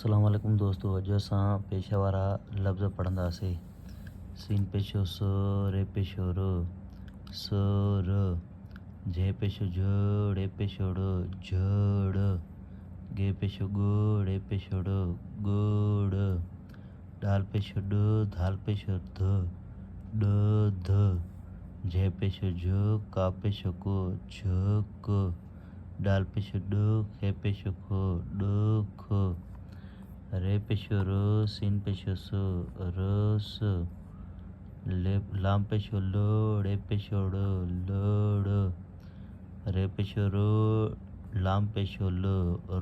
अस्सलाम वालेकुम दोस्तों। अॼु असां पेशा वारा लफ़्ज़ पढ़ंदासीं। सीन पेशो स, रे पेशो र, स र, झे पेशो झ, ड़े पेशो ड़, झड़, गे पेशो ग, ड़े पेशो ड़, गड़, डाल पेशो ड, धाल पेशो ध, ड ध, झे पेशो झ, का पेशो को, झक, डाल पेशो ड, खे पेशो ख, ड ख, रे पेशो र, सीन पेशो स, रस, लाम पेशो ल, ड़े पेशो ड़, लड़, रे पेशो र, लाम पेशो ल,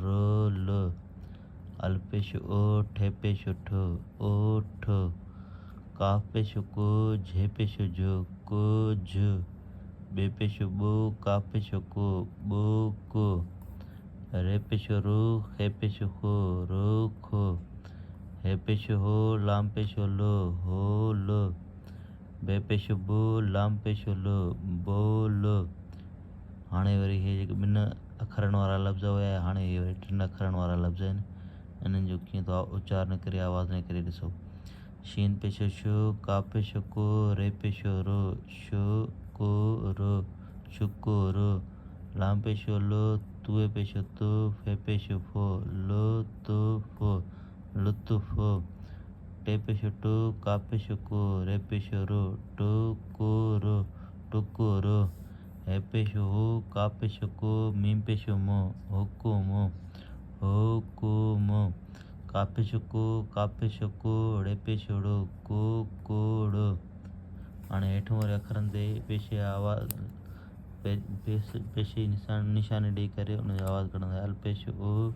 रल, अल पेशो अ, ठे पेशो ठ, ओठ, काफ पेशो को, झे पेशो झ, कझ, बे पेशो ब, का पेशो को, बक, रे पेशो रू, खे पेशो खो, रख, हे पेशो हो, लाम पेशो ल, होल, बे पेशो ब, लाम पेशो ल, बोल। हाणे वरी हे जेके ॿिनि अखरनि वारा लफ़्ज़ हुया, हाणे हे वरी टिनि अखरनि वारा लफ़्ज़ आहिनि। इन्हनि जो कीअं थो उचारण करे आवाज़ न करे ॾिसो। शीन पेशो श, का पेशो को, रे पेशो र, श को र, शुकुर, लाम पेशो ल, तुए पेशो त, फे पेशो फ, लतफ, लुत्फ, टे पेशो ट, का पेशो को, रे पेशो र, टकोर, टुकुर, हे पेशो हो, का पेशो को, मीम पेशो म, हुकुम, हुकुम, का पेशो को, का पेशो को, ड़े पेशो ड़, कोकोड़। हाणे हेठों वारे अखरनि ते पेशे आवाज़ पेशे निशानी ॾेई करे उन जी आवाज़ कढंदा। अल पेशो ओ,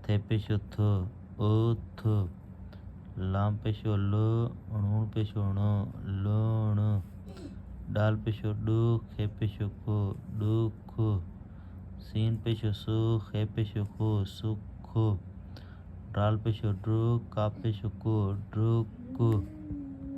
थे पेशो थ, ओथ, लाम पेशो ल, णूण पेशो ण, लण, डाल पेशो ड, खे पेशो ख, डुख, सीन पेशो स, खे पेशो खो, सुख, डाल पेशो ड, का पेशो को, ड्रक,